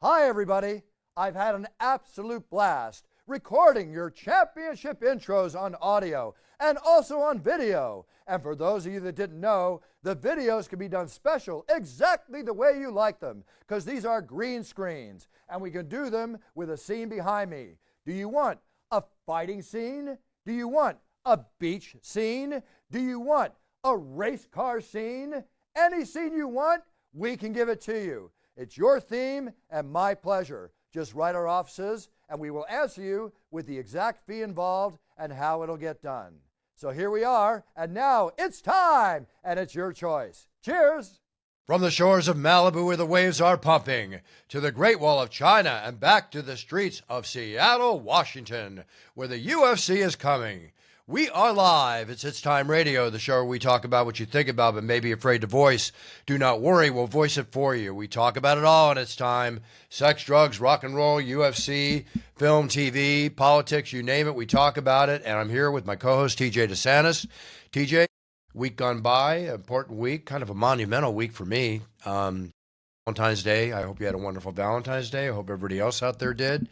Hi, everybody. I've had an absolute blast recording your championship intros on audio and also on video. And for those of you that didn't know, the videos can be done special exactly the way you like them because these are green screens and we can do them with a scene behind me. Do you want a fighting scene? Do you want a beach scene? Do you want a race car scene? Any scene you want, we can give it to you. It's your theme and my pleasure. Just write our offices and we will answer you with the exact fee involved and how it'll get done. So here we are, and now it's time, and it's your choice. Cheers! From the shores of Malibu where the waves are pumping, to the Great Wall of China and back to the streets of Seattle, Washington, where the UFC is coming. We are live. It's Time Radio, the show where we talk about what you think about but may be afraid to voice. Do not worry, we'll voice it for you. We talk about it all in its time. Sex, drugs, rock and roll, UFC, film, TV, politics, you name it, we talk about it. And I'm here with my co-host, TJ DeSantis. TJ, week gone by, important week, kind of a monumental week for me. Valentine's Day. I hope you had a wonderful Valentine's Day. I hope everybody else out there did.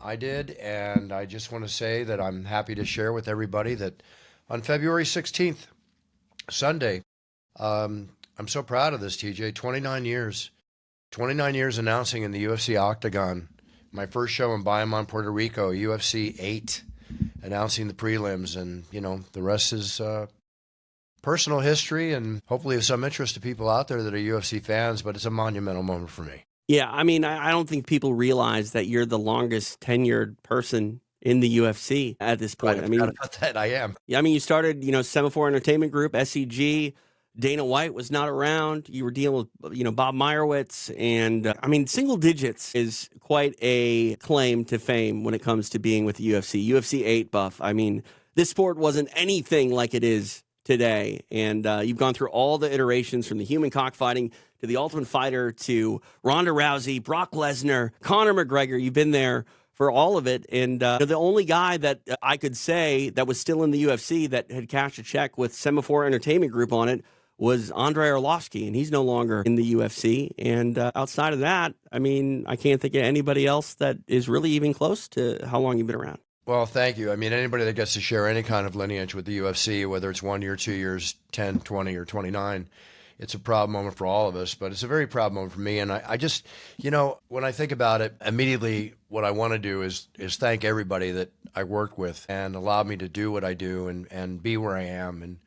I did, and I just want to say that I'm happy to share with everybody that on February 16th, Sunday, I'm so proud of this, TJ. 29 years announcing in the UFC Octagon. My first show in Bayamon, Puerto Rico, UFC 8, announcing the prelims, and, you know, the rest is personal history and hopefully of some interest to people out there that are UFC fans, but it's a monumental moment for me. Yeah, I mean, I don't think people realize that you're the longest tenured person in the UFC at this point. I mean, about that, I am. Yeah, I mean, you started, Semaphore Entertainment Group, SEG. Dana White was not around. You were dealing with, Bob Meyerowitz. And, single digits is quite a claim to fame when it comes to being with the UFC. UFC 8 buff. I mean, this sport wasn't anything like it is today. And you've gone through all the iterations from the human cockfighting to the Ultimate Fighter to Ronda Rousey, Brock Lesnar, Conor McGregor. You've been there for all of it. And the only guy that I could say that was still in the UFC that had cashed a check with Semaphore Entertainment Group on it was Andrei Arlovski, and he's no longer in the UFC. And outside of that, I mean, I can't think of anybody else that is really even close to how long you've been around. Well, thank you. I mean, anybody that gets to share any kind of lineage with the UFC, whether it's 1 year, 2 years, 10, 20, or 29, it's a proud moment for all of us, but it's a very proud moment for me. And I just, when I think about it, immediately what I want to do is thank everybody that I worked with and allowed me to do what I do and be where I am. And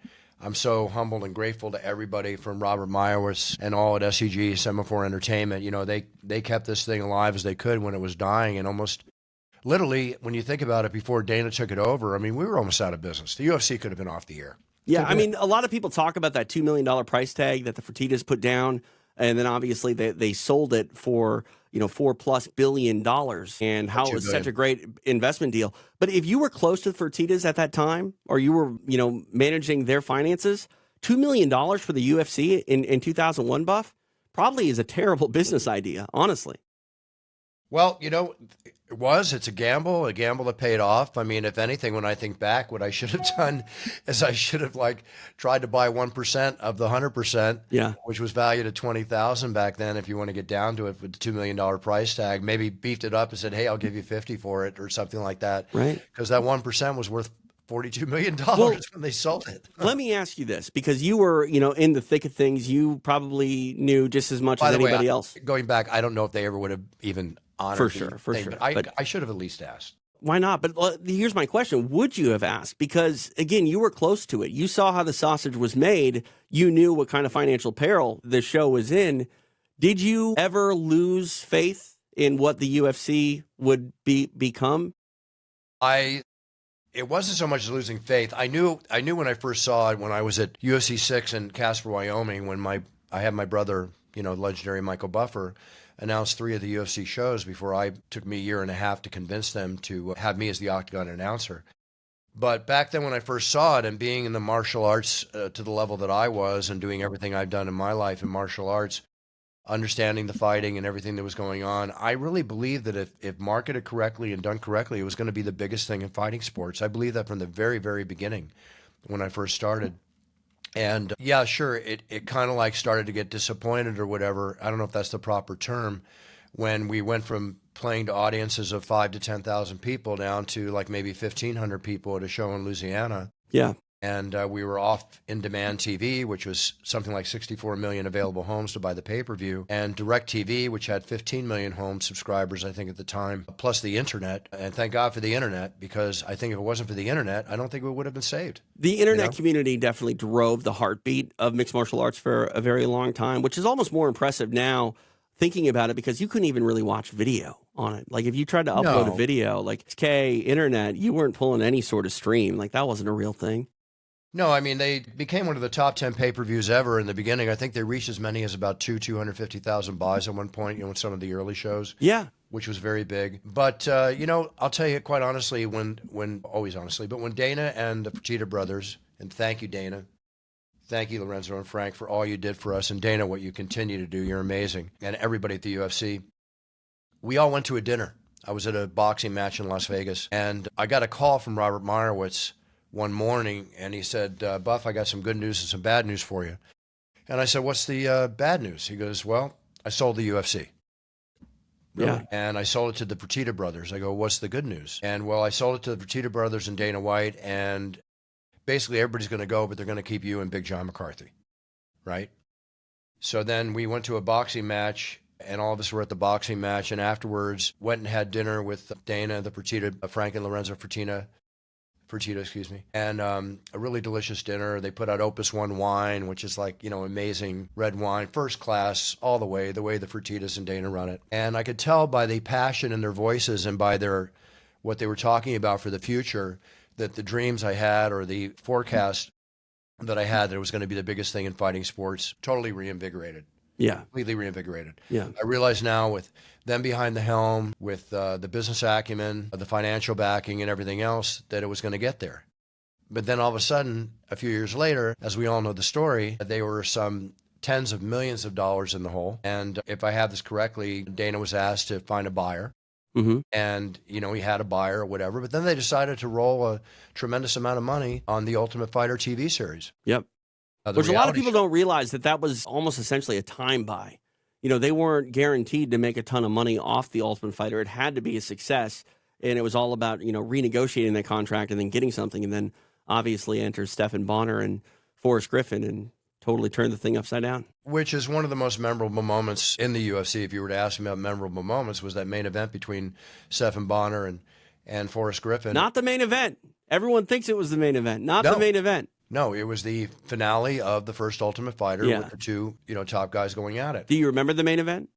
I'm so humbled and grateful to everybody from Robert Meyerowitz and all at SEG, Semaphore Entertainment. They kept this thing alive as they could when it was dying, and almost literally, when you think about it, before Dana took it over, I mean, we were almost out of business. The UFC could have been off the air. Yeah, I mean, a lot of people talk about that $2 million price tag that the Fertittas put down, and then obviously they sold it for $4+ billion, and how it was such a great investment deal. But if you were close to the Fertittas at that time, or you were managing their finances, $2 million for the UFC in 2001, Buff, probably is a terrible business idea, honestly. Well, it's a gamble that paid off. I mean, if anything, when I think back, what I should have done is I should have tried to buy 1% of the 100%, which was valued at $20,000 back then. If you want to get down to it with the $2 million price tag, maybe beefed it up and said, hey, I'll give you 50 for it or something like that. Right. Because that 1% was worth $42 million when they sold it. Let me ask you this, because you were, in the thick of things. You probably knew just as much as anybody else. Going back, I don't know if they ever would have even honored for sure. But I should have at least asked. Why not? But here's my question. Would you have asked? Because, again, you were close to it. You saw how the sausage was made. You knew what kind of financial peril the show was in. Did you ever lose faith in what the UFC would become? It wasn't so much losing faith. I knew when I first saw it when I was at UFC 6 in Casper, Wyoming, when I had my brother, legendary Michael Buffer, announced 3 of the UFC shows before took me a year and a half to convince them to have me as the Octagon announcer. But back then when I first saw it, and being in the martial arts to the level that I was and doing everything I've done in my life in martial arts, understanding the fighting and everything that was going on, I really believed that if marketed correctly and done correctly, it was going to be the biggest thing in fighting sports. I believe that from the very, very beginning when I first started. And yeah, sure, it kind of started to get disappointed or whatever. I don't know if that's the proper term when we went from playing to audiences of 5 to 10,000 people down to like maybe 1,500 people at a show in Louisiana. Yeah. And we were off in-demand TV, which was something like 64 million available homes to buy the pay-per-view, and DirecTV, which had 15 million home subscribers, I think, at the time, plus the internet. And thank God for the internet, because I think if it wasn't for the internet, I don't think it would have been saved. The internet community definitely drove the heartbeat of mixed martial arts for a very long time, which is almost more impressive now thinking about it, because you couldn't even really watch video on it. Like if you tried to upload a video, like internet, you weren't pulling any sort of stream. Like that wasn't a real thing. No, I mean, they became one of the top 10 pay-per-views ever in the beginning. I think they reached as many as about 250,000 buys at one point, in some of the early shows. Yeah. Which was very big. But, I'll tell you quite honestly, always honestly, but when Dana and the Fertitta brothers, and thank you, Dana, thank you, Lorenzo and Frank, for all you did for us, and Dana, what you continue to do, you're amazing, and everybody at the UFC, we all went to a dinner. I was at a boxing match in Las Vegas, and I got a call from Robert Meyerowitz one morning, and he said, Buff, I got some good news and some bad news for you. And I said, what's the bad news? He goes, well, I sold the UFC. Really? Yeah. And I sold it to the Fertitta brothers. I go, what's the good news? And well, I sold it to the Fertitta brothers and Dana White, and basically everybody's going to go, but they're going to keep you and Big John McCarthy, right? So then we went to a boxing match, and all of us were at the boxing match, and afterwards went and had dinner with Dana, the Fertitta, Frank and Lorenzo Fertitta, and a really delicious dinner. They put out Opus One wine, which is like, amazing red wine, first class, all the way the Fertittas and Dana run it. And I could tell by the passion in their voices and by what they were talking about for the future, that the dreams I had, or the forecast that I had, that it was going to be the biggest thing in fighting sports, totally reinvigorated. Yeah. Completely reinvigorated. Yeah. I realize now, with them behind the helm, with the business acumen, the financial backing and everything else, that it was going to get there. But then all of a sudden, a few years later, as we all know the story, they were some tens of millions of dollars in the hole. And if I have this correctly, Dana was asked to find a buyer. Mm-hmm. And, he had a buyer or whatever. But then they decided to roll a tremendous amount of money on the Ultimate Fighter TV series. Yep. Which a lot of people don't realize that was almost essentially a time buy. They weren't guaranteed to make a ton of money off the Ultimate Fighter. It had to be a success, and it was all about, renegotiating that contract and then getting something. And then obviously enters Stephan Bonnar and Forrest Griffin and totally turned the thing upside down. Which is one of the most memorable moments in the UFC. If you were to ask me about memorable moments, was that main event between Stephan Bonnar and Forrest Griffin. Not the main event. Everyone thinks it was the main event. Not the main event. No, it was the finale of the first Ultimate Fighter with the two, top guys going at it. Do you remember the main event?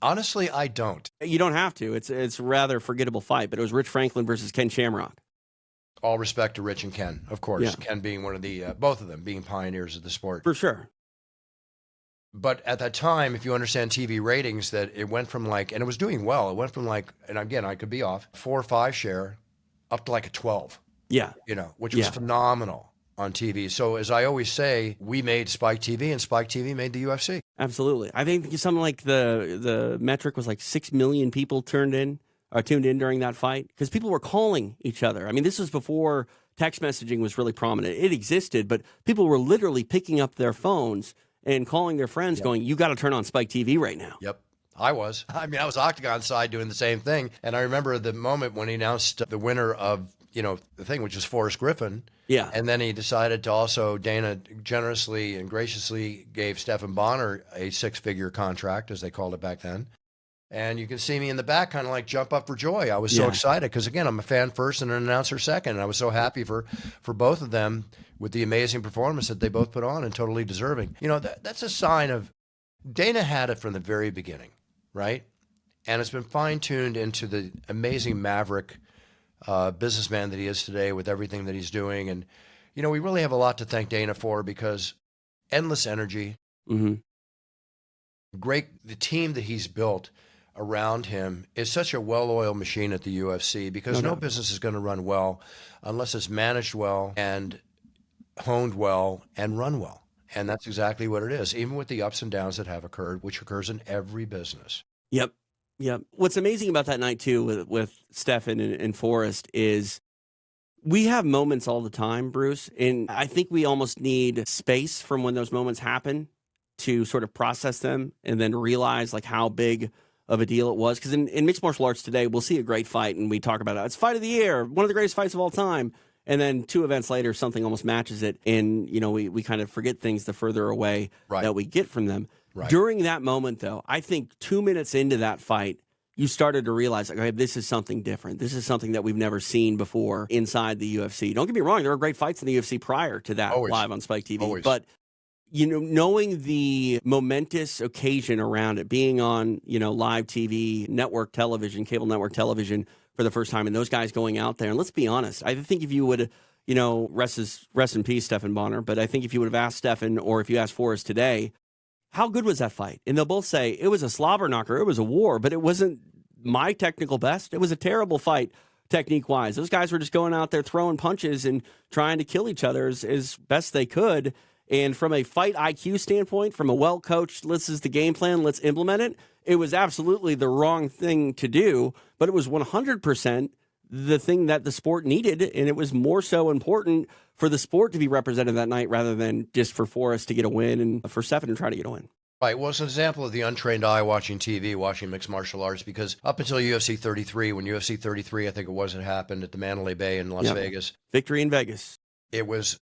Honestly, I don't. You don't have to. It's a rather forgettable fight, but it was Rich Franklin versus Ken Shamrock. All respect to Rich and Ken, of course. Yeah. Ken being one of the, both of them being pioneers of the sport. For sure. But at that time, if you understand TV ratings, that it went from and it was doing well. It went from and again, I could be off, 4 or 5 share up to a 12. Yeah. Which was phenomenal on TV. So as I always say, we made Spike TV, and Spike TV made the UFC. Absolutely. I think something like the metric was 6 million people tuned in during that fight, because people were calling each other. I mean, this was before text messaging was really prominent. It existed, but people were literally picking up their phones and calling their friends going, you got to turn on Spike TV right now. Yep. I was Octagon side doing the same thing. And I remember the moment when he announced the winner of, the thing, which was Forrest Griffin. Yeah. And then he decided to also, Dana generously and graciously gave Stephan Bonnar a 6-figure contract, as they called it back then. And you can see me in the back kind of jump up for joy. I was so excited because, again, I'm a fan first and an announcer second. And I was so happy for both of them with the amazing performance that they both put on, and totally deserving. That's a sign of, Dana had it from the very beginning, right? And it's been fine-tuned into the amazing maverick businessman that he is today, with everything that he's doing. And, we really have a lot to thank Dana for, because endless energy, great, the team that he's built around him is such a well-oiled machine at the UFC, because no business is going to run well unless it's managed well and honed well and run well. And that's exactly what it is, even with the ups and downs that have occurred, which occurs in every business. Yep. What's amazing about that night, too, with Stephan and Forrest, is we have moments all the time, Bruce, and I think we almost need space from when those moments happen to sort of process them and then realize how big of a deal it was. Because in mixed martial arts today, we'll see a great fight and we talk about it. It's fight of the year, one of the greatest fights of all time. And then 2 events later, something almost matches it. And, we kind of forget things the further away that we get from them. Right. During that moment, though, I think 2 minutes into that fight, you started to realize, okay, this is something different. This is something that we've never seen before inside the UFC. Don't get me wrong, there were great fights in the UFC prior to that live on Spike TV. Always. But, knowing the momentous occasion around it, being on, live TV, network television, cable network television for the first time, and those guys going out there, and let's be honest, I think if you would, rest in peace, Stephan Bonner, but I think if you would have asked Stephan, or if you asked Forrest today, how good was that fight? And they'll both say it was a slobber knocker, it was a war, but it wasn't my technical best. It was a terrible fight technique-wise. Those guys were just going out there throwing punches and trying to kill each other as best they could. And from a fight IQ standpoint, from a well-coached, this is the game plan, let's implement it, it was absolutely the wrong thing to do, but it was 100% the thing that the sport needed, and it was more so important for the sport to be represented that night rather than just for Forrest to get a win and for Stephan to try to get a win. Right. Well, it's an example of the untrained eye watching TV, watching mixed martial arts, because up until UFC 33, when UFC 33, I think it happened at the Mandalay Bay in Las Vegas. Victory in Vegas. It was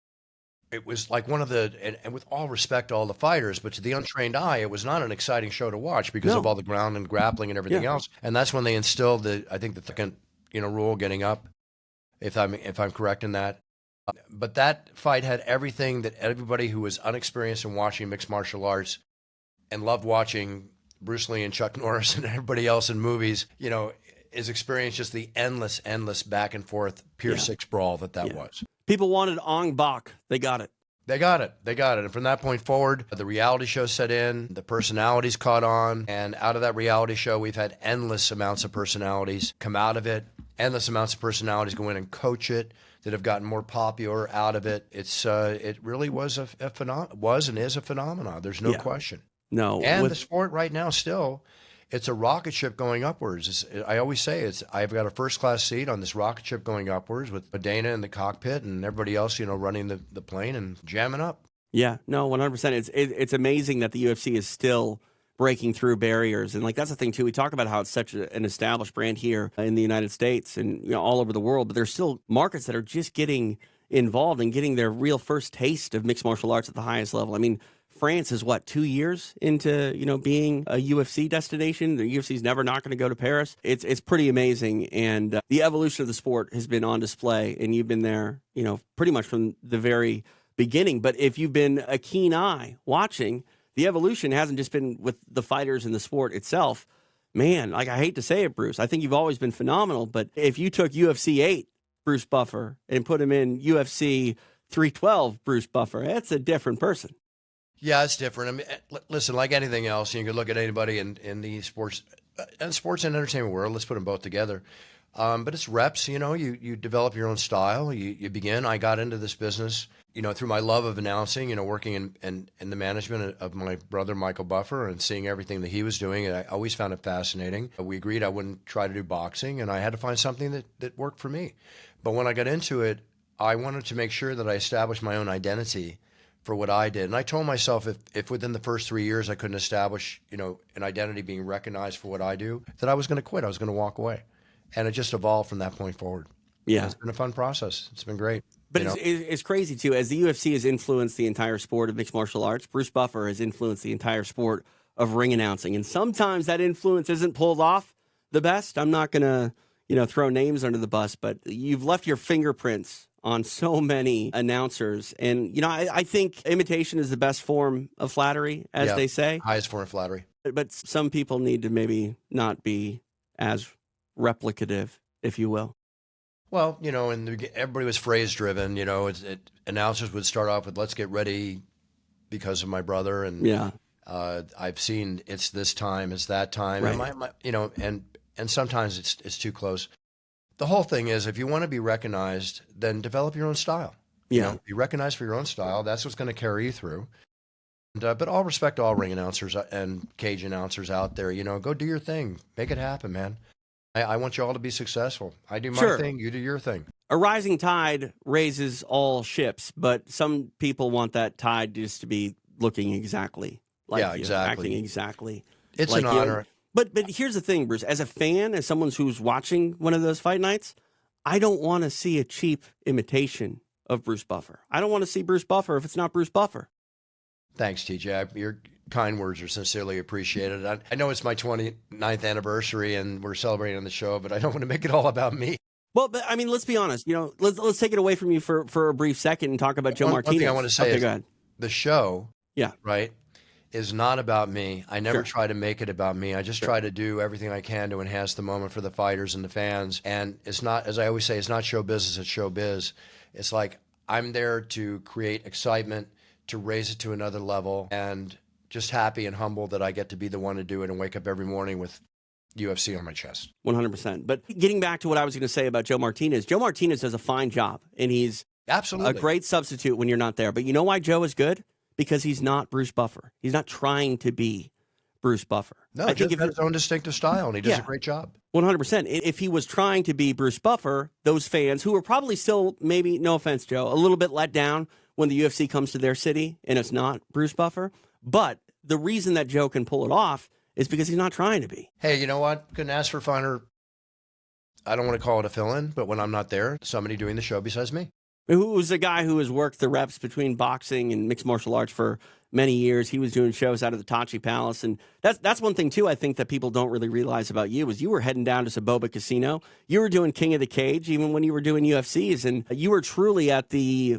like one of the, and with all respect to all the fighters, but to the untrained eye, it was not an exciting show to watch because of all the ground and grappling and everything else. And that's when they instilled the second, rule, getting up, if I'm correct in that. But that fight had everything that everybody who was unexperienced in watching mixed martial arts and loved watching Bruce Lee and Chuck Norris and everybody else in movies, is experienced, just the endless back and forth, pure six brawl that was. People wanted Ong Bak. They got it. They got it. And from that point forward, the reality show set in, the personalities caught on, and out of that reality show, we've had endless amounts of personalities come out of it, endless amounts of personalities go in and coach it that have gotten more popular out of it. It really was and is a phenomenon. There's no question. No. And the sport right now still, it's a rocket ship going upwards. I always say I've got a first-class seat on this rocket ship going upwards with Dana in the cockpit and everybody else, running the plane and jamming up. Yeah, no, 100%. It's amazing that the UFC is still breaking through barriers. And that's the thing, too. We talk about how it's such an established brand here in the United States and all over the world, but there's still markets that are just getting involved and getting their real first taste of mixed martial arts at the highest level. I mean, France is 2 years into being a UFC destination. The UFC is never not going to go to Paris. It's pretty amazing, and the evolution of the sport has been on display. And you've been there, pretty much from the very beginning. But if you've been a keen eye watching, the evolution hasn't just been with the fighters in the sport itself. Man, I hate to say it, Bruce, I think you've always been phenomenal. But if you took UFC 8 Bruce Buffer and put him in UFC 312 Bruce Buffer, that's a different person. Yeah, it's different. I mean, listen, like anything else, you can look at anybody in the sports and entertainment world. Let's put them both together. But it's reps. You develop your own style. You begin. I got into this business, through my love of announcing. Working in the management of my brother Michael Buffer and seeing everything that he was doing. And I always found it fascinating. We agreed I wouldn't try to do boxing, and I had to find something that worked for me. But when I got into it, I wanted to make sure that I established my own identity for what I did. And I told myself if within the first 3 years I couldn't establish, an identity being recognized for what I do, that I was going to quit. I was going to walk away. And it just evolved from that point forward. Yeah. And it's been a fun process. It's been great. But it's crazy, too. As the UFC has influenced the entire sport of mixed martial arts, Bruce Buffer has influenced the entire sport of ring announcing. And sometimes that influence isn't pulled off the best. I'm not going to, throw names under the bus, but you've left your fingerprints on so many announcers. And, I think imitation is the best form of flattery, as they say. Highest form of flattery. But some people need to maybe not be as replicative, if you will. Well, everybody was phrase driven. Announcers would start off with, let's get ready because of my brother. And I've seen it's this time, it's that time. Right. And sometimes it's too close. The whole thing is, if you want to be recognized, then develop your own style. Yeah. Be recognized for your own style. That's what's going to carry you through. And, but all respect to all ring announcers and cage announcers out there. Go do your thing. Make it happen, man. I want you all to be successful. I do my thing. You do your thing. A rising tide raises all ships, but some people want that tide just to be looking exactly like you, exactly. acting exactly. It's like an honor. But here's the thing, Bruce. As a fan, as someone who's watching one of those fight nights, I don't want to see a cheap imitation of Bruce Buffer. I don't want to see Bruce Buffer if it's not Bruce Buffer. Thanks, TJ. Your kind words are sincerely appreciated. I know it's my 29th anniversary and we're celebrating on the show, but I don't want to make it all about me. Well, but I mean, let's be honest. Let's take it away from you for a brief second and talk about Joe Martinez. One thing I want to say go is ahead. The show, yeah, right, is not about me. I never Sure. try to make it about me. I just try to do everything I can to enhance the moment for the fighters and the fans. And it's not, as I always say, it's not show business, it's show biz. It's like I'm there to create excitement, to raise it to another level, and just happy and humble that I get to be the one to do it and wake up every morning with UFC on my chest. 100%. But getting back to what I was going to say about Joe Martinez does a fine job, and he's Absolutely a great substitute when you're not there. But you know why Joe is good? Because he's not Bruce Buffer. He's not trying to be Bruce Buffer. No, I think he's got his own distinctive style, and he does a great job. 100%. If he was trying to be Bruce Buffer, those fans who are probably still, maybe, no offense, Joe, a little bit let down when the UFC comes to their city and it's not Bruce Buffer. But the reason that Joe can pull it off is because he's not trying to be. Hey, you know what? Couldn't ask for a finer, I don't want to call it a fill-in, but when I'm not there, somebody doing the show besides me. Who's a guy who has worked the reps between boxing and mixed martial arts for many years. He was doing shows out of the Tachi Palace. And that's one thing, too, I think that people don't really realize about you is you were heading down to Saboba Casino. You were doing King of the Cage, even when you were doing UFCs. And you were truly at the,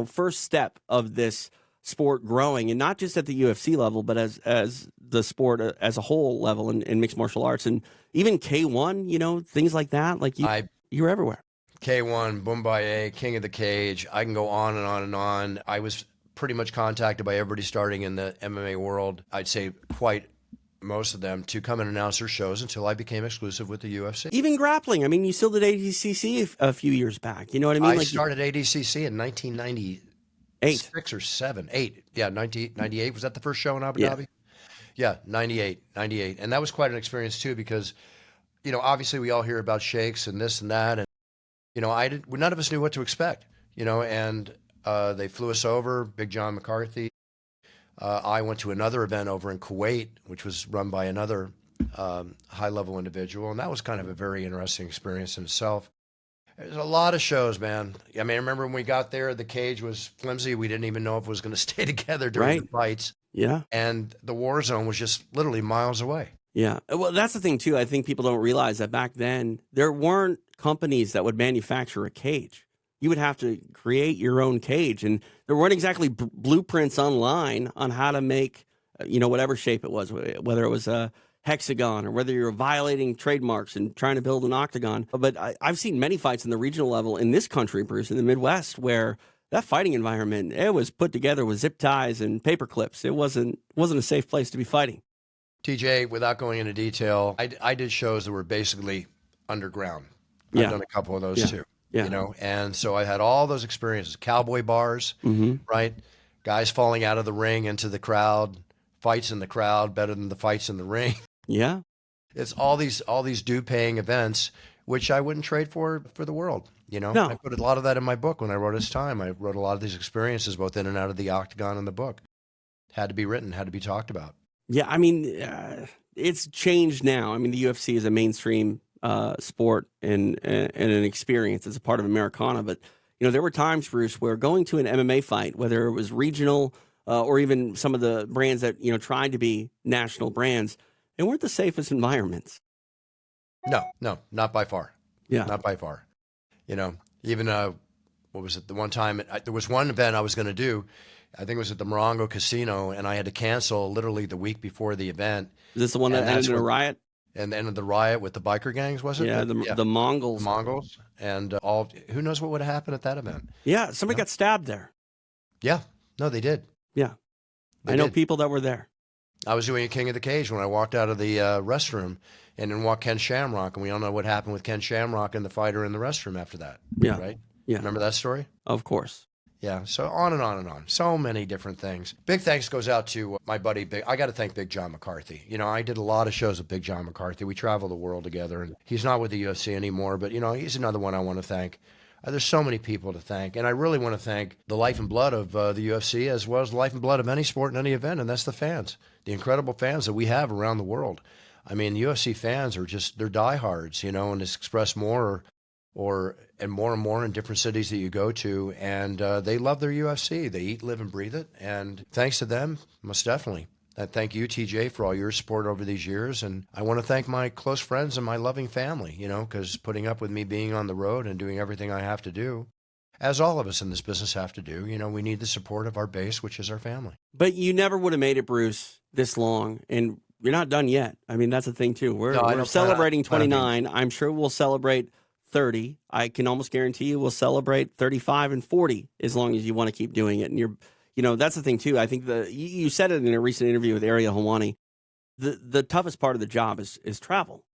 first step of this sport growing, and not just at the UFC level, but as the sport as a whole level in mixed martial arts. And even K1, things like that. Like you were everywhere. K1, Boombaye, King of the Cage. I can go on and on and on. I was pretty much contacted by everybody starting in the MMA world. I'd say quite most of them to come and announce their shows until I became exclusive with the UFC. Even grappling. I mean, you still did ADCC a few years back. You know what I mean? I started ADCC in 1998 or 7. 8. Yeah, 1998. Was that the first show in Abu Dhabi? Yeah, 98. And that was quite an experience too because, obviously we all hear about sheikhs and this and that. And, none of us knew what to expect, and they flew us over, Big John McCarthy. I went to another event over in Kuwait, which was run by another high-level individual, and that was kind of a very interesting experience in itself. There's a lot of shows, man. I mean, I remember when we got there, the cage was flimsy. We didn't even know if it was going to stay together during the fights. Yeah. And the war zone was just literally miles away. Yeah. Well, that's the thing, too. I think people don't realize that back then, there weren't companies that would manufacture a cage. You would have to create your own cage. And there weren't exactly blueprints online on how to make, whatever shape it was, whether it was a hexagon or whether you're violating trademarks and trying to build an octagon. But I've seen many fights in the regional level in this country, Bruce, in the Midwest, where that fighting environment, it was put together with zip ties and paper clips. It wasn't a safe place to be fighting. TJ, without going into detail, I did shows that were basically underground. I've done a couple of those too. Yeah. And so I had all those experiences, cowboy bars, right? Guys falling out of the ring into the crowd, fights in the crowd better than the fights in the ring. Yeah. It's all these due-paying events, which I wouldn't trade for the world. No. I put a lot of that in my book when I wrote It's Time. I wrote a lot of these experiences both in and out of the Octagon and the book. Had to be written, had to be talked about. Yeah, I mean, it's changed now. I mean, the UFC is a mainstream sport and an experience. It's a part of Americana. But, there were times, Bruce, where going to an MMA fight, whether it was regional or even some of the brands that, tried to be national brands, they weren't the safest environments. No, not by far. Yeah. Not by far. Even, what was it? The one time, there was one event I was going to do. I think it was at the Morongo Casino, and I had to cancel literally the week before the event. Is this the one that ended in a riot? And the end of the riot with the biker gangs, was it? Yeah, the Mongols. The Mongols. And who knows what would have happened at that event? Yeah, somebody got stabbed there. Yeah. No, they did. Yeah. I know people that were there. I was doing a King of the Cage when I walked out of the restroom, and then walked Ken Shamrock, and we all know what happened with Ken Shamrock and the fighter in the restroom after that. Yeah. Right? Yeah. Remember that story? Of course. Yeah, so on and on and on. So many different things. Big thanks goes out to my buddy, I got to thank Big John McCarthy. I did a lot of shows with Big John McCarthy. We travel the world together, and he's not with the UFC anymore, but, he's another one I want to thank. There's so many people to thank, and I really want to thank the life and blood of the UFC as well as the life and blood of any sport and any event, and that's the fans, the incredible fans that we have around the world. I mean, UFC fans are just, they're diehards, and it's expressed more and more in different cities that you go to. And they love their UFC. They eat, live, and breathe it. And thanks to them, most definitely. Thank you, TJ, for all your support over these years. And I want to thank my close friends and my loving family, because putting up with me being on the road and doing everything I have to do, as all of us in this business have to do, we need the support of our base, which is our family. But you never would have made it, Bruce, this long. And you're not done yet. I mean, that's the thing, too. We're celebrating 29. I'm sure we'll celebrate 30. I can almost guarantee you we'll celebrate 35 and 40 as long as you want to keep doing it. And that's the thing, too. I think you said it in a recent interview with Ariel Helwani. The toughest part of the job is travel.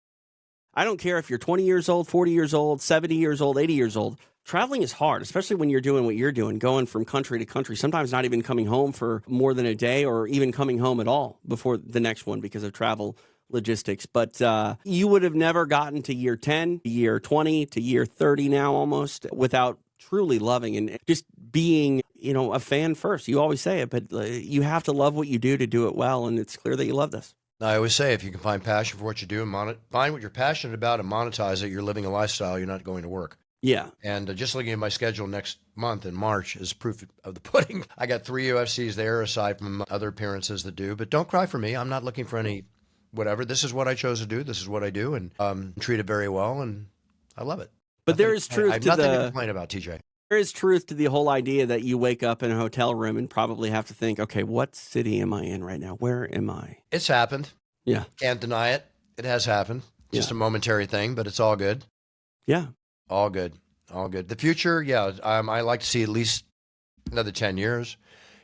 I don't care if you're 20 years old, 40 years old, 70 years old, 80 years old. Traveling is hard, especially when you're doing what you're doing, going from country to country, sometimes not even coming home for more than a day or even coming home at all before the next one because of travel logistics. But you would have never gotten to year 10, to year 20, to year 30 now almost without truly loving and just being, a fan first. You always say it, but you have to love what you do to do it well. And it's clear that you love this. I always say, if you can find passion for what you do and find what you're passionate about and monetize it, you're living a lifestyle, you're not going to work. Yeah. And just looking at my schedule next month in March is proof of the pudding. I got 3 UFCs there aside from other appearances that do. But don't cry for me. I'm not looking for any whatever. This is what I chose to do. This is what I do. And treat it very well. And I love it. But there is truth I have nothing to complain about, TJ. There is truth to the whole idea that you wake up in a hotel room and probably have to think, okay, what city am I in right now? Where am I? It's happened. Yeah. Can't deny it. It has happened. Just a momentary thing, but it's all good. Yeah. All good. All good. The future, I like to see at least another 10 years,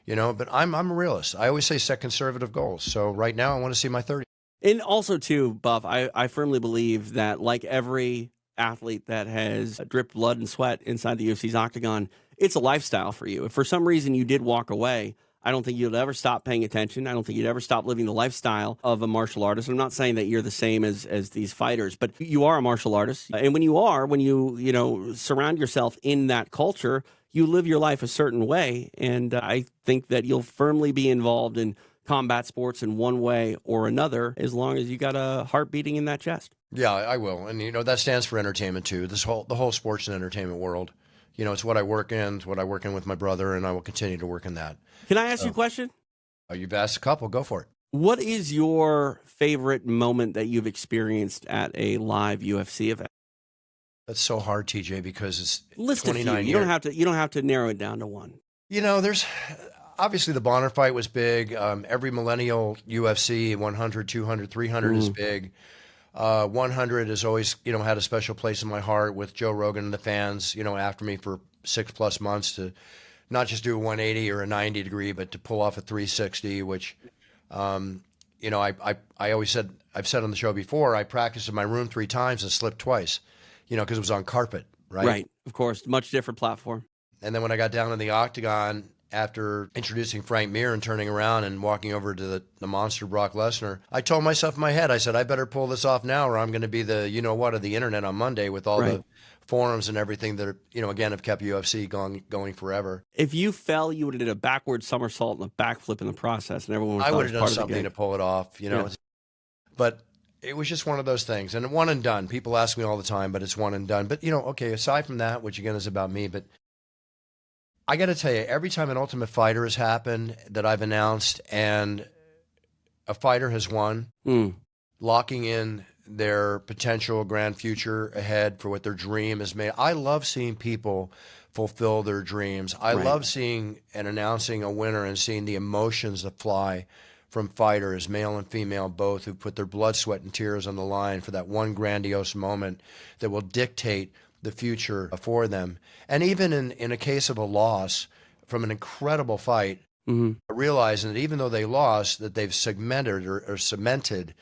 but I'm a realist. I always say set conservative goals. So right now I want to see my 30. And also too, Buff, I firmly believe that like every athlete that has dripped blood and sweat inside the UFC's Octagon, it's a lifestyle for you. If for some reason you did walk away, I don't think you'd ever stop paying attention. I don't think you'd ever stop living the lifestyle of a martial artist. I'm not saying that you're the same as these fighters, but you are a martial artist. And when you surround yourself in that culture, you live your life a certain way. And I think that you'll firmly be involved in combat sports in one way or another, as long as you got a heart beating in that chest. Yeah, I will. And, that stands for entertainment too. The whole sports and entertainment world. It's what I work in, it's what I work in with my brother, and I will continue to work in that. Can I ask you a question? You've asked a couple. Go for it. What is your favorite moment that you've experienced at a live UFC event? That's so hard, TJ, because it's List 29 a few. years. You don't have to narrow it down to one. There's obviously the Bonner fight was big. Every millennial UFC, 100, 200, 300 is big. 100 has always, had a special place in my heart with Joe Rogan and the fans, after me for 6+ months to not just do a 180 or a 90 degree, but to pull off a 360, which, I always said, I've said on the show before, I practiced in my room 3 times and slipped twice, because it was on carpet, right? Right. Of course. Much different platform. And then when I got down in the Octagon, after introducing Frank Mir and turning around and walking over to the monster Brock Lesnar, I told myself in my head, I said, I better pull this off now or I'm going to be the you-know-what of the internet on Monday with all the forums and everything that, again, have kept UFC going forever. If you fell, you would have did a backward somersault and a backflip in the process, and everyone would I would have done done something to pull it off, Yeah. But it was just one of those things. And one and done. People ask me all the time, but it's one and done. But, okay, aside from that, which again is about me, but I got to tell you, every time an Ultimate Fighter has happened that I've announced and a fighter has won, locking in their potential grand future ahead for what their dream is made. I love seeing people fulfill their dreams. I love seeing and announcing a winner and seeing the emotions that fly from fighters, male and female both, who put their blood, sweat, and tears on the line for that one grandiose moment that will dictate the future for them. And even in a case of a loss from an incredible fight, realizing that even though they lost, that they've cemented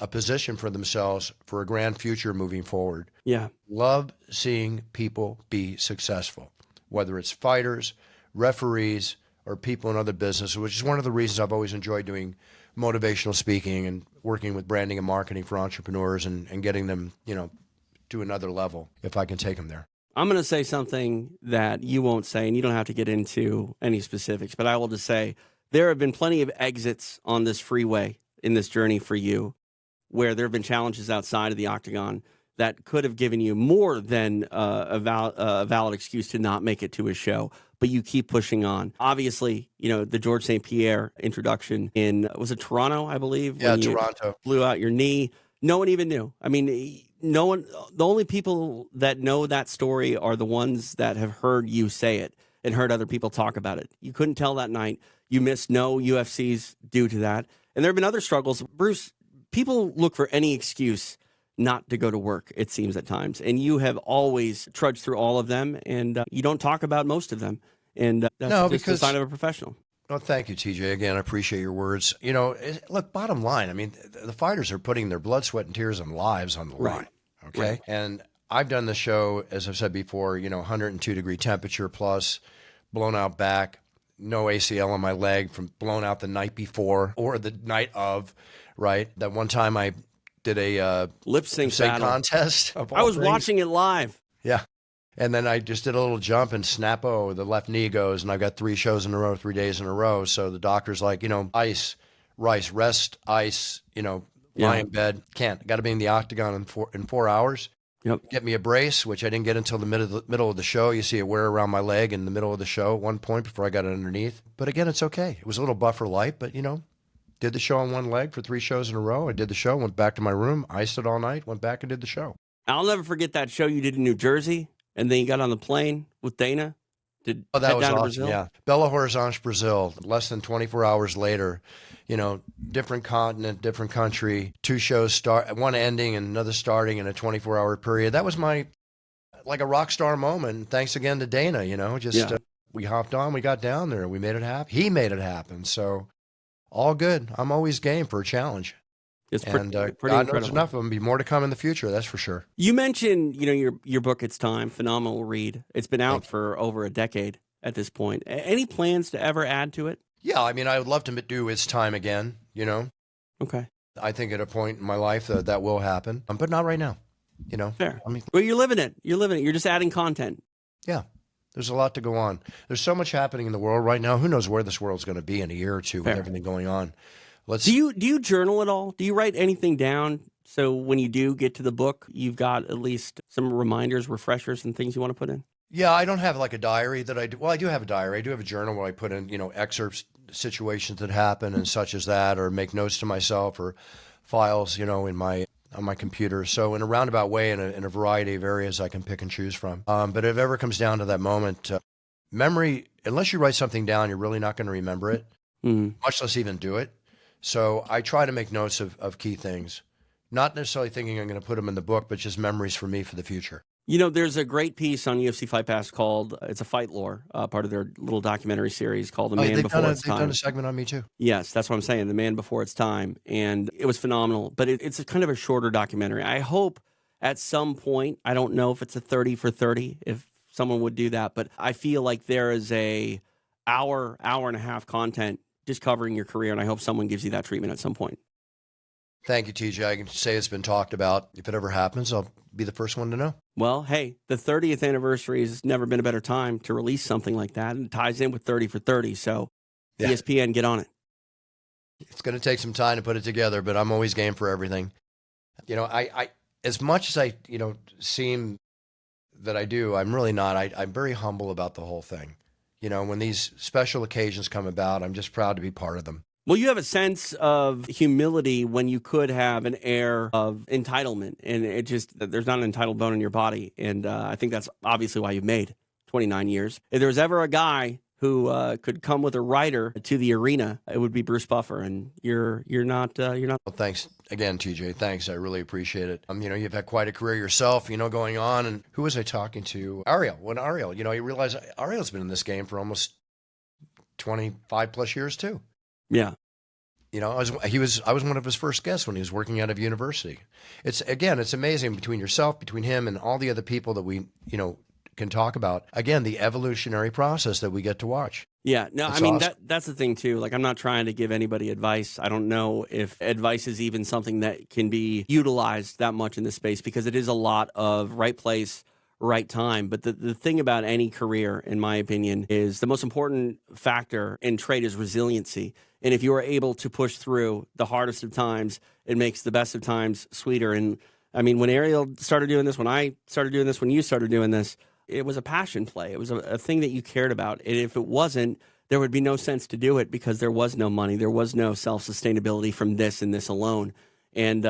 a position for themselves for a grand future moving forward. Yeah. Love seeing people be successful, whether it's fighters, referees, or people in other businesses, which is one of the reasons I've always enjoyed doing motivational speaking and working with branding and marketing for entrepreneurs and getting them, to another level if I can take them there. I'm going to say something that you won't say, and you don't have to get into any specifics, but I will just say there have been plenty of exits on this freeway in this journey for you where there have been challenges outside of the Octagon that could have given you more than a valid excuse to not make it to a show, but you keep pushing on. Obviously, the George St. Pierre introduction was it Toronto, I believe? Yeah, when you Toronto. blew out your knee. No one even knew. I mean, no one. The only people that know that story are the ones that have heard you say it and heard other people talk about it. You couldn't tell that night. You missed no UFCs due to that. And there have been other struggles. Bruce, people look for any excuse not to go to work, it seems at times. And you have always trudged through all of them, and you don't talk about most of them. And that's No, just a sign of a professional. Well, thank you, TJ. Again, I appreciate your words. Look, bottom line, I mean, the fighters are putting their blood, sweat, and tears and lives on the line. Okay. Right. And I've done the show, as I've said before, 102-degree temperature plus, blown out back, no ACL on my leg from blown out the night before or the night of, right? That one time I did a lip sync battle contest. I was watching it live. Yeah. And then I just did a little jump and the left knee goes, and I've got 3 shows in a row, 3 days in a row. So the doctor's like, ice, rice, rest, ice, lie in bed. Can't. Got to be in the Octagon in 4 hours. Yep. Get me a brace, which I didn't get until the middle of the show. You see it wear around my leg in the middle of the show at one point before I got it underneath. But again, it's okay. It was a little buffer light, but did the show on one leg for 3 shows in a row. I did the show, went back to my room, iced it all night, went back and did the show. I'll never forget that show you did in New Jersey, and then you got on the plane with Dana. That was awesome. Brazil? Yeah. Belo Horizonte, Brazil. Less than 24 hours later, different continent, different country, 2 shows one ending and another starting in a 24-hour period. That was like a rock star moment. Thanks again to Dana, we hopped on, we got down there, we made it happen. He made it happen. So all good. I'm always game for a challenge. It's pretty God incredible. knows enough of them. Be more to come in the future, that's for sure. You mentioned, your book, It's Time, phenomenal read. It's been out for over a decade at this point. Any plans to ever add to it? Yeah, I mean, I would love to do It's Time again, Okay. I think at a point in my life that will happen, but not right now, Fair. I mean, well, you're living it. You're just adding content. Yeah. There's a lot to go on. There's so much happening in the world right now. Who knows where this world's going to be in a year or two with everything going on. Do you journal at all? Do you write anything down so when you do get to the book, you've got at least some reminders, refreshers, and things you want to put in? Yeah, I don't have like a diary that I do. Well, I do have a diary. I do have a journal where I put in, excerpts, situations that happen and such as that, or make notes to myself or files, on my computer. So in a roundabout way, in a variety of areas I can pick and choose from. But if it ever comes down to that moment, memory, unless you write something down, you're really not going to remember it, much less even do it. So I try to make notes of key things, not necessarily thinking I'm going to put them in the book, but just memories for me for the future. There's a great piece on UFC Fight Pass called, it's a fight lore, part of their little documentary series called The Man Before Its Time. They've done a segment on me too. Yes, that's what I'm saying, The Man Before Its Time. And it was phenomenal, but it's a kind of a shorter documentary. I hope at some point, I don't know if it's a 30 for 30, if someone would do that, but I feel like there is a hour and a half content just covering your career, and I hope someone gives you that treatment at some point. Thank you, TJ. I can say it's been talked about. If it ever happens, I'll be the first one to know. Well, hey, the 30th anniversary has never been a better time to release something like that, and it ties in with 30 for 30. So ESPN, get on it. It's going to take some time to put it together, but I'm always game for everything. I as much as I, seem that I do, I'm really not. I'm very humble about the whole thing. When these special occasions come about, I'm just proud to be part of them. Well, you have a sense of humility when you could have an air of entitlement, and there's not an entitled bone in your body. And I think that's obviously why you've made 29 years. If there was ever a guy who could come with a writer to the arena, it would be Bruce Buffer, and you're not. Well, thanks again, TJ. Thanks, I really appreciate it. You've had quite a career yourself, going on. And who was I talking to? Ariel. When Ariel, you realize Ariel's been in this game for almost 25 plus years too. Yeah. I was one of his first guests when he was working out of university. It's amazing between yourself, between him, and all the other people that we, can talk about. Again, the evolutionary process that we get to watch. Yeah, no, It's I mean, awesome. that's the thing too. Like, I'm not trying to give anybody advice. I don't know if advice is even something that can be utilized that much in this space, because it is a lot of right place, right time. But the thing about any career, in my opinion, is the most important factor in trade is resiliency. And if you are able to push through the hardest of times it makes the best of times sweeter. And I mean, when Ariel started doing this, when I started doing this, when you started doing this, it was a passion play. It was a thing that you cared about. And if it wasn't, there would be no sense to do it because there was no money. There was no self-sustainability from this and this alone. And,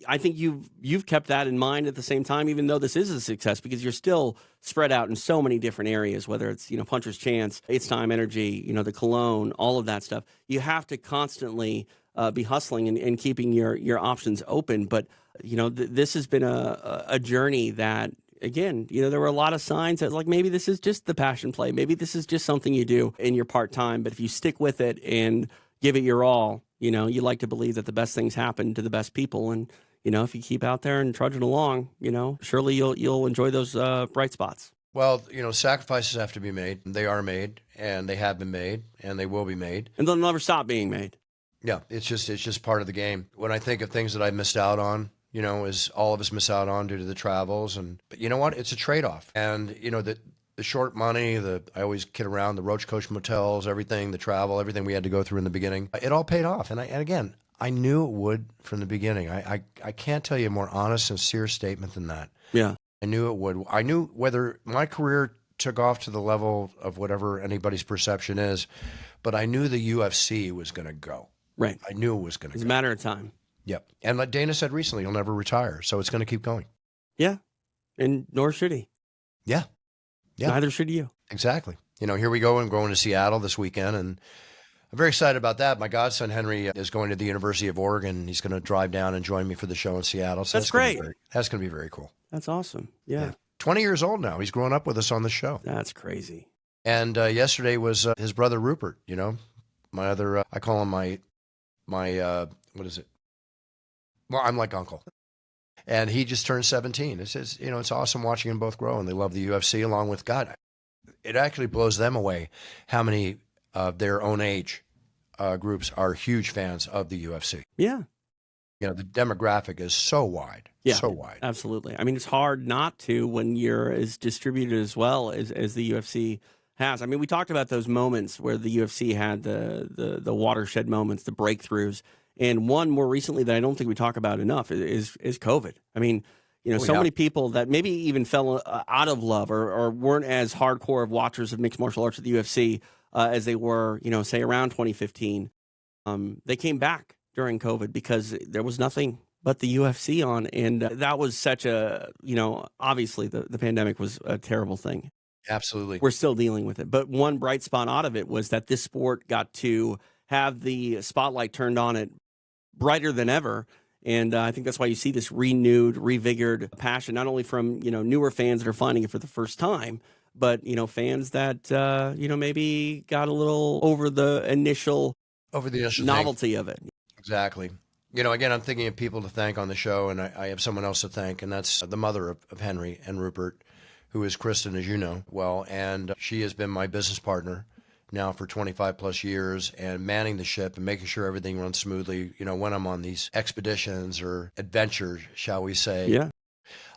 I think you've kept that in mind at the same time, even though this is a success, because you're still spread out in so many different areas, whether it's, Puncher's Chance, It's Time Energy, the Cologne, all of that stuff. You have to constantly be hustling and keeping your options open. But, this has been a journey that, again, there were a lot of signs that like maybe this is just the passion play. Maybe this is just something you do in your part-time. But if you stick with it and give it your all, you like to believe that the best things happen to the best people. And, if you keep out there and trudging along, surely you'll enjoy those bright spots. Well, sacrifices have to be made. They are made, and they have been made, and they will be made. And they'll never stop being made. Yeah, it's just part of the game. When I think of things that I missed out on, as all of us miss out on due to the travels, but you know what? It's a trade-off. And, the short money, I always kid around, the Roach Coach motels, everything, the travel, everything we had to go through in the beginning, it all paid off. And again, I knew it would from the beginning. I can't tell you a more honest, sincere statement than that. Yeah. I knew it would. I knew whether my career took off to the level of whatever anybody's perception is, but I knew the UFC was going to go. Right. I knew it was going to go. It's a matter of time. Yep. And like Dana said recently, he'll never retire. So it's going to keep going. Yeah. And nor should he. Yeah. Yeah. Neither should you. Exactly. Here we go. I'm going to Seattle this weekend, and I'm very excited about that. My godson, Henry, is going to the University of Oregon. He's going to drive down and join me for the show in Seattle. So that's great. That's going to be very cool. That's awesome. Yeah. 20 years old now. He's grown up with us on the show. That's crazy. And yesterday was his brother, Rupert, my other, I call him my what is it? Well, I'm like uncle. And he just turned 17. It's just, it's awesome watching them both grow, and they love the UFC along with God. It actually blows them away how many of their own age groups are huge fans of the UFC. Yeah. The demographic is so wide. Yeah, so wide. Absolutely. I mean, it's hard not to when you're as distributed as well as the UFC has. I mean, we talked about those moments where the UFC had the watershed moments, the breakthroughs. And one more recently that I don't think we talk about enough is COVID. I mean, many people that maybe even fell out of love or weren't as hardcore of watchers of mixed martial arts at the UFC as they were, say around 2015. They came back during COVID because there was nothing but the UFC on. And that was such a, obviously the pandemic was a terrible thing. Absolutely. We're still dealing with it. But one bright spot out of it was that this sport got to have the spotlight turned on it brighter than ever. And I think that's why you see this renewed, revigored passion, not only from, newer fans that are finding it for the first time, but, fans that, maybe got a little over the initial novelty of it. Exactly. Again, I'm thinking of people to thank on the show, and I have someone else to thank, and that's the mother of Henry and Rupert, who is Kristen, as you know well, and she has been my business partner now for 25 plus years, and manning the ship and making sure everything runs smoothly, when I'm on these expeditions or adventures, shall we say. Yeah.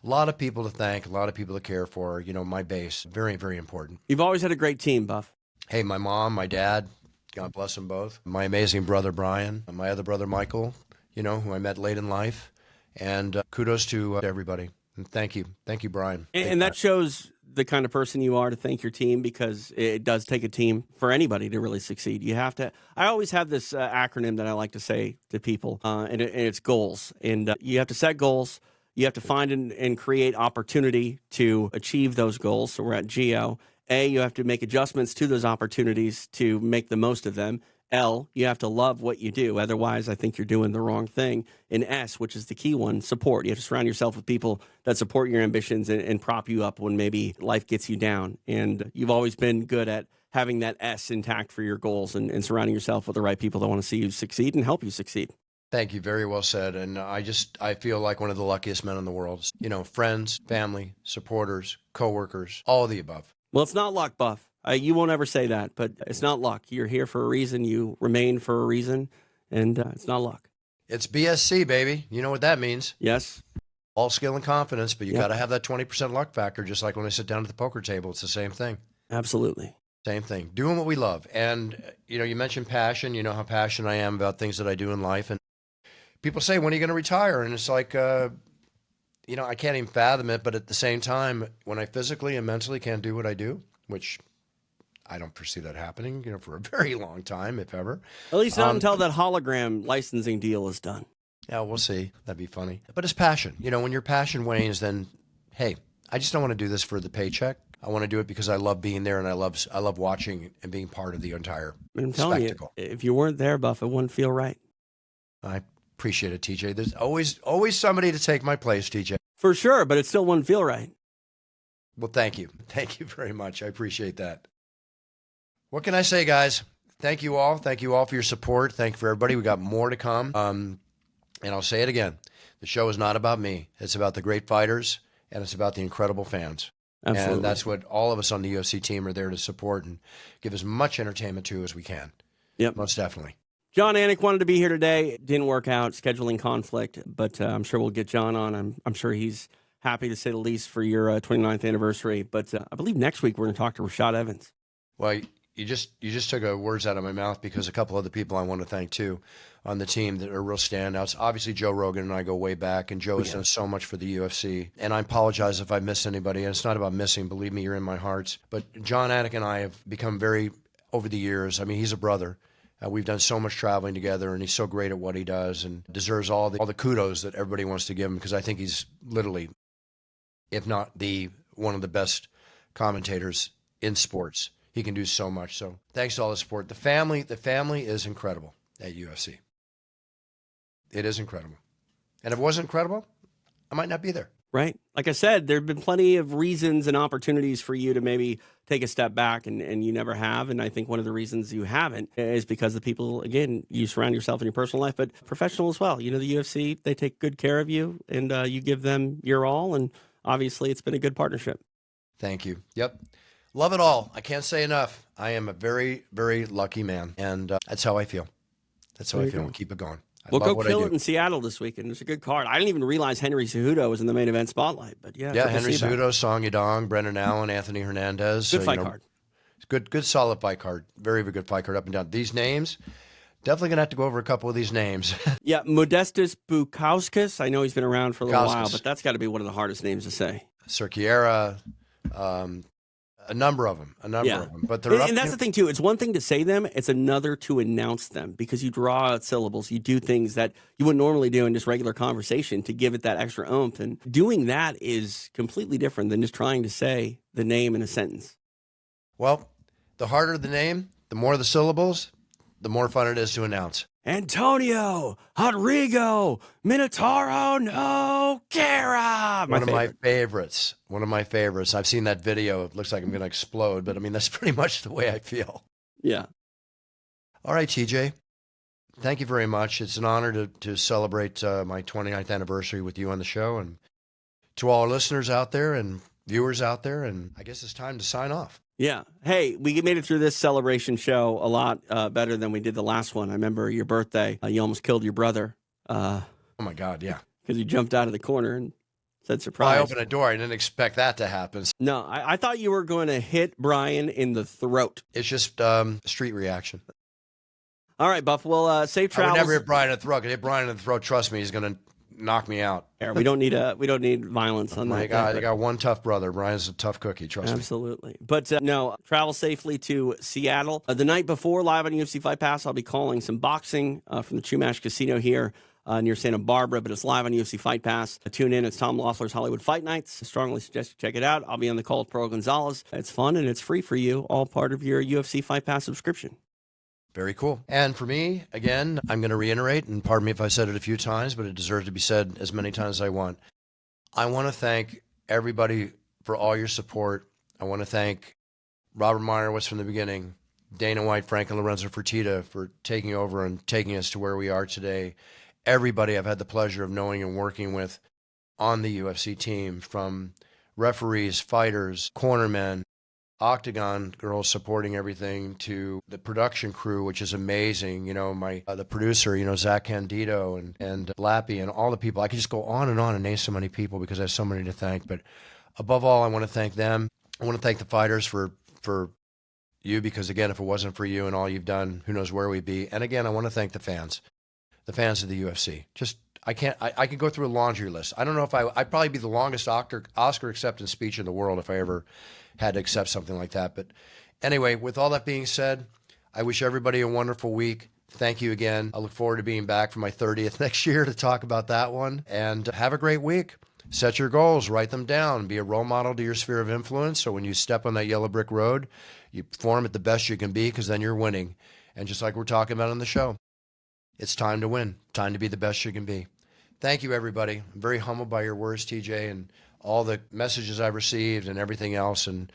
A lot of people to thank, a lot of people to care for, my base. Very, very important. You've always had a great team, Buff. Hey, my mom, my dad, God bless them both. My amazing brother, Brian, my other brother, Michael, who I met late in life. And kudos to everybody. And thank you. Thank you, Brian. And that shows the kind of person you are to thank your team, because it does take a team for anybody to really succeed. You have to. I always have this acronym that I like to say to people, and it's goals. And you have to set goals. You have to find and create opportunity to achieve those goals. So we're at GO. A, you have to make adjustments to those opportunities to make the most of them. L, you have to love what you do. Otherwise, I think you're doing the wrong thing. And S, which is the key one, support. You have to surround yourself with people that support your ambitions and prop you up when maybe life gets you down. And you've always been good at having that S intact for your goals and surrounding yourself with the right people that want to see you succeed and help you succeed. Thank you. Very well said. And I feel like one of the luckiest men in the world. Friends, family, supporters, coworkers, all of the above. Well, it's not luck, Buff. You won't ever say that, but it's not luck. You're here for a reason. You remain for a reason, and it's not luck. It's BSC, baby. You know what that means. Yes. All skill and confidence, but you got to have that 20% luck factor, just like when I sit down at the poker table. It's the same thing. Absolutely. Same thing. Doing what we love. And, you mentioned passion. You know how passionate I am about things that I do in life. And people say, when are you going to retire? And it's like, you know, I can't even fathom it. But at the same time, when I physically and mentally can't do what I do, which I don't foresee that happening, you know, for a very long time, if ever. At least not until that hologram licensing deal is done. Yeah, we'll see. That'd be funny. But it's passion. You know, when your passion wanes, then, hey, I just don't want to do this for the paycheck. I want to do it because I love being there and I love watching and being part of the entire And I'm telling spectacle. you, if you weren't there, Buff, it wouldn't feel right. I appreciate it, TJ. There's always somebody to take my place, TJ. For sure, but it still wouldn't feel right. Well, thank you. Thank you very much. I appreciate that. What can I say, guys? Thank you all. Thank you all for your support. Thank you for everybody. We got more to come. And I'll say it again. The show is not about me. It's about the great fighters, and it's about the incredible fans. Absolutely. And that's what all of us on the UFC team are there to support and give as much entertainment to as we can. Yep. Most definitely. John Anik wanted to be here today. Didn't work out, scheduling conflict, but I'm sure we'll get John on. I'm sure he's happy, to say the least, for your 29th anniversary. But I believe next week we're going to talk to Rashad Evans. Well, you just took words out of my mouth, because a couple other people I want to thank too on the team that are real standouts. Obviously, Joe Rogan and I go way back, and Joe has done so much for the UFC. And I apologize if I missed anybody. And it's not about missing. Believe me, you're in my hearts. But John Anik and I have become very, over the years, I mean, he's a brother. We've done so much traveling together, and he's so great at what he does and deserves all the kudos that everybody wants to give him, because I think he's literally, if not one of the best commentators in sports. He can do so much. So thanks to all the support. The family is incredible at UFC. It is incredible. And if it wasn't incredible, I might not be there. Right. Like I said, there have been plenty of reasons and opportunities for you to maybe take a step back, and you never have. And I think one of the reasons you haven't is because the people, again, you surround yourself in your personal life, but professional as well. You know, the UFC, they take good care of you, and you give them your all. And obviously, it's been a good partnership. Thank you. Yep. Love it all. I can't say enough. I am a very, very lucky man. And that's how I feel. That's how I feel. We'll keep it going. We'll go kill it in Seattle this weekend. It's a good card. I didn't even realize Henry Cejudo was in the main event spotlight, but yeah. Yeah, Henry Cejudo, Song Yadong, Brendan Allen, Anthony Hernandez. Good fight card. Good, solid fight card. Very, very good fight card up and down. These names, definitely going to have to go over a couple of these names. Yeah, Modestas Bukauskas. I know he's been around for a little while, but that's got to be one of the hardest names to say. Cerquiera, a number of them. But they're and that's the thing, too. It's one thing to say them. It's another to announce them, because you draw out syllables. You do things that you wouldn't normally do in just regular conversation to give it that extra oomph. And doing that is completely different than just trying to say the name in a sentence. Well, the harder the name, the more the syllables, the more fun it is to announce. Antonio Rodrigo Minotauro Nogueira. One of my favorites. One of my favorites. I've seen that video. It looks like I'm going to explode, but I mean, that's pretty much the way I feel. Yeah. All right, TJ. Thank you very much. It's an honor to celebrate my 29th anniversary with you on the show, and to all our listeners out there and viewers out there. And I guess it's time to sign off. Yeah. Hey, we made it through this celebration show a lot better than we did the last one. I remember your birthday. You almost killed your brother. Oh, my God, yeah. Because he jumped out of the corner and said surprise. I opened a door. I didn't expect that to happen. No, I thought you were going to hit Brian in the throat. It's just street reaction. All right, Buff. Well, safe travels. I would never hit Brian in the throat. I hit Brian in the throat. Trust me, he's going to knock me out. We don't need violence on that. I got one tough brother. Brian's a tough cookie. Trust me. Absolutely. But no, travel safely to Seattle. The night before, live on UFC Fight Pass, I'll be calling some boxing from the Chumash Casino here near Santa Barbara, but it's live on UFC Fight Pass. Tune in. It's Tom Loeffler's Hollywood Fight Nights. I strongly suggest you check it out. I'll be on the call with Pro Gonzalez. It's fun and it's free for you, all part of your UFC Fight Pass subscription. Very cool. And for me, again, I'm going to reiterate, and pardon me if I said it a few times, but it deserves to be said as many times as I want. I want to thank everybody for all your support. I want to thank Robert Meyerowitz from the beginning, Dana White, Frank, and Lorenzo Fertitta for taking over and taking us to where we are today. Everybody I've had the pleasure of knowing and working with on the UFC team, from referees, fighters, cornermen, Octagon girls supporting everything, to the production crew, which is amazing. You know, the producer, Zach Candido and Lappy and all the people. I could just go on and name so many people because I have so many to thank. But above all, I want to thank them. I want to thank the fighters for you, because again, if it wasn't for you and all you've done, who knows where we'd be. And again, I want to thank the fans the fans of the UFC. Just, I can't, I could go through a laundry list. I don't know if I'd probably be the longest Oscar acceptance speech in the world if I ever had to accept something like that. But anyway, with all that being said, I wish everybody a wonderful week. Thank you again. I look forward to being back for my 30th next year to talk about that one. And have a great week. Set your goals, write them down, be a role model to your sphere of influence. So when you step on that yellow brick road, you perform at the best you can be, because then you're winning. And just like we're talking about on the show, it's time to win, time to be the best you can be. Thank you, everybody. I'm very humbled by your words, TJ, and all the messages I've received and everything else. And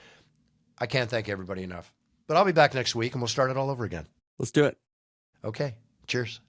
I can't thank everybody enough. But I'll be back next week and we'll start it all over again. Let's do it. Okay. Cheers.